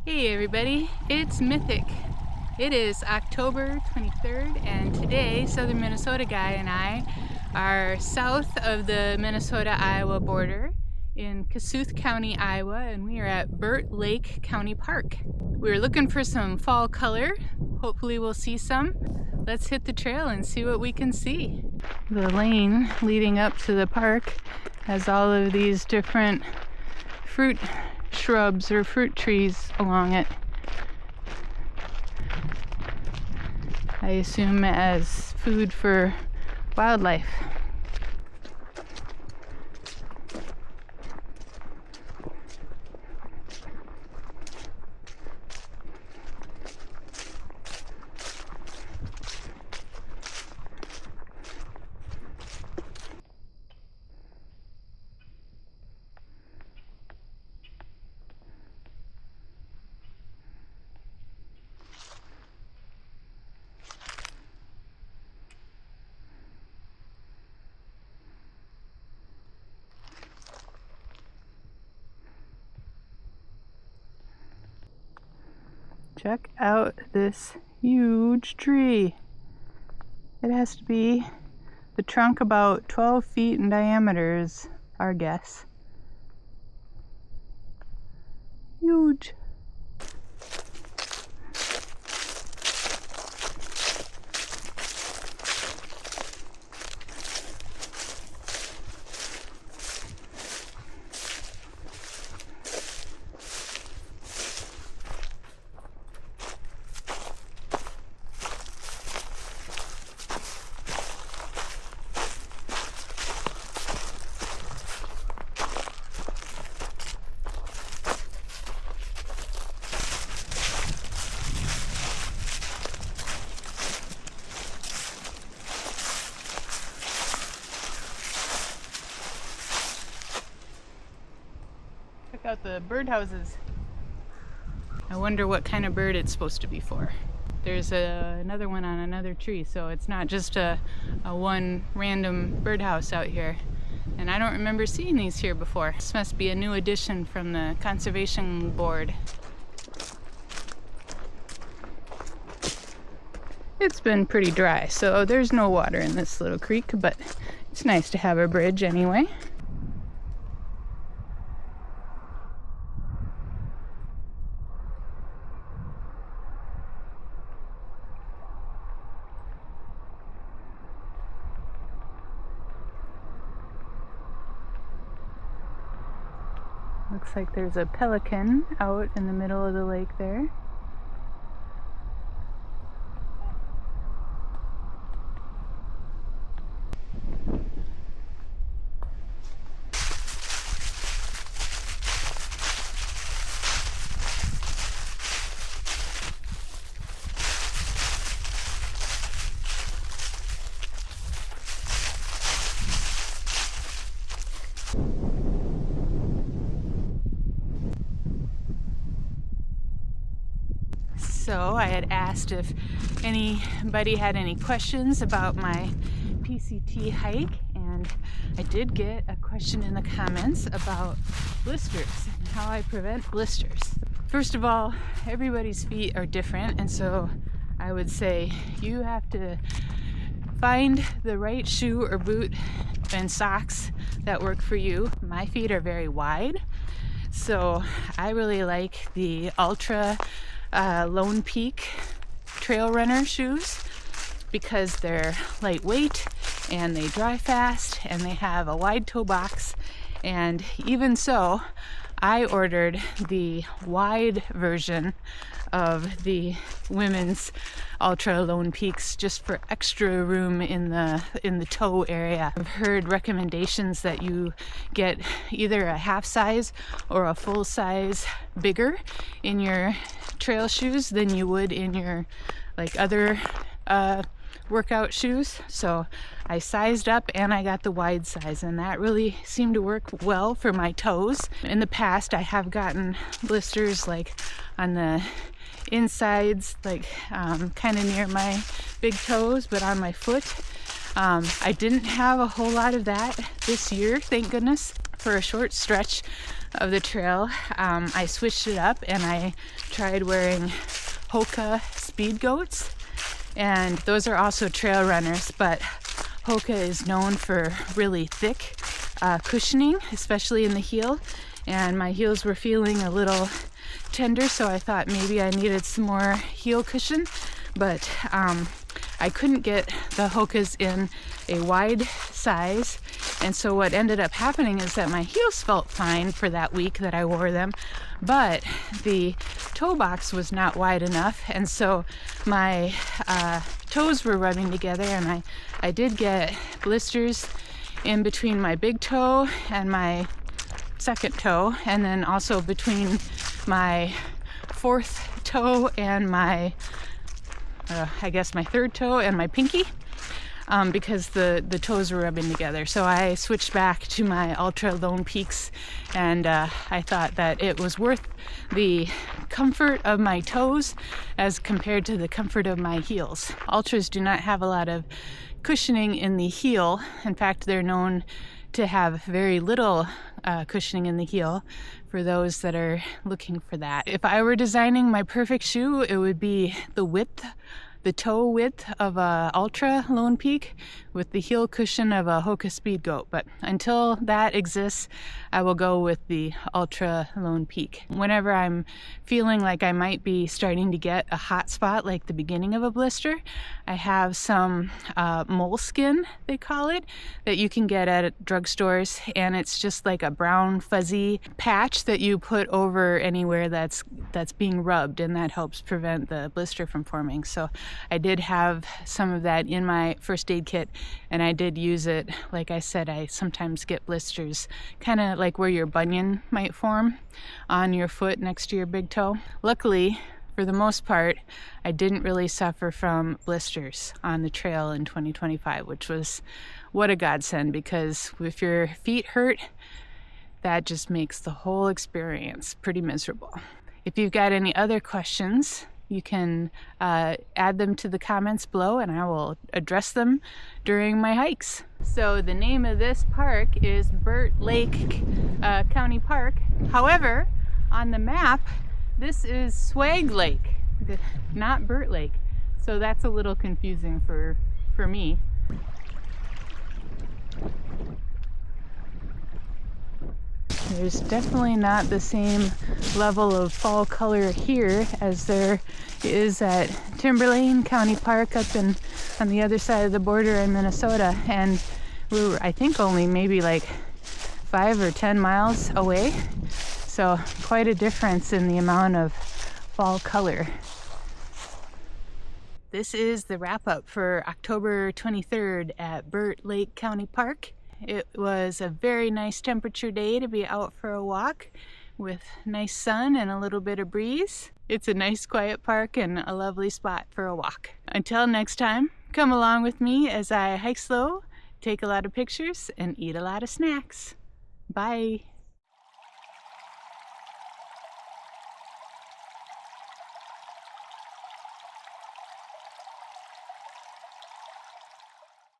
Hey everybody, it's Mythic. It is October 23rd and today Southern Minnesota Guy and I are south of the Minnesota-Iowa border in Kossuth County, Iowa, and we are at Burt Lake County Park. We're looking for some fall color. Hopefully we'll see some. Let's hit the trail and see what we can see. The lane leading up to the park has all of these different fruit shrubs or fruit trees along it. I assume as food for wildlife. Check out this huge tree. It has to be the trunk about 12 feet in diameter is our guess. Huge. Check out the birdhouses. I wonder what kind of bird it's supposed to be for. There's another one on another tree, so it's not just a one random birdhouse out here. And I don't remember seeing these here before. This must be a new addition from the Conservation Board. It's been pretty dry, so there's no water in this little creek, but it's nice to have a bridge anyway. Looks like there's a pelican out in the middle of the lake there. So I had asked if anybody had any questions about my PCT hike, and I did get a question in the comments about blisters and how I prevent blisters. First of all, everybody's feet are different, and so I would say you have to find the right shoe or boot and socks that work for you. My feet are very wide, so I really like the Ultra Lone Peak trail runner shoes because they're lightweight and they dry fast and they have a wide toe box. And even so, I ordered the wide version of the women's Ultra Lone Peaks just for extra room in the toe area. I've heard recommendations that you get either a half size or a full size bigger in your trail shoes than you would in your other workout shoes. So I sized up and I got the wide size, and that really seemed to work well for my toes. In the past I have gotten blisters on the insides, kind of near my big toes, but on my foot I didn't have a whole lot of that this year, thank goodness. for a short stretch of the trail, I switched it up and I tried wearing Hoka speed goats, and those are also trail runners, but Hoka is known for really thick cushioning, especially in the heel, and my heels were feeling a little tender, so I thought maybe I needed some more heel cushion, but I couldn't get the Hokas in a wide size, and so what ended up happening is that my heels felt fine for that week that I wore them, but the toe box was not wide enough, and so my toes were rubbing together, and I did get blisters in between my big toe and my second toe, and then also between my fourth toe and my I guess my third toe and my pinky, because the toes were rubbing together. So I switched back to my Ultra Lone Peaks, and I thought that it was worth the comfort of my toes as compared to the comfort of my heels. Ultras do not have a lot of cushioning in the heel. In fact, they're known to have very little cushioning in the heel for those that are looking for that. If I were designing my perfect shoe, it would be the toe width of a Ultra Lone Peak with the heel cushion of a Hoka Speed Goat. But until that exists, I will go with the Ultra Lone Peak. Whenever I'm feeling like I might be starting to get a hot spot, like the beginning of a blister, I have some moleskin, they call it, that you can get at drugstores, and it's just like a brown fuzzy patch that you put over anywhere that's being rubbed, and that helps prevent the blister from forming. So I did have some of that in my first aid kit, and I did use it. Like I said, I sometimes get blisters kind of like where your bunion might form on your foot next to your big toe. Luckily, for the most part, I didn't really suffer from blisters on the trail in 2025, which was what a godsend, because if your feet hurt, that just makes the whole experience pretty miserable. If you've got any other questions, you can add them to the comments below, and I will address them during my hikes. So the name of this park is Burt Lake County Park. However, on the map, this is Swag Lake, not Burt Lake. So that's a little confusing for me. There's definitely not the same level of fall color here as there is at Timberlane County Park up on the other side of the border in Minnesota, and we were, I think, only maybe like 5 or 10 miles away, so quite a difference in the amount of fall color. This is the wrap-up for October 23rd at Burt Lake County Park. It was a very nice temperature day to be out for a walk with nice sun and a little bit of breeze. It's a nice quiet park and a lovely spot for a walk. Until next time, come along with me as I hike slow, take a lot of pictures, and eat a lot of snacks. Bye!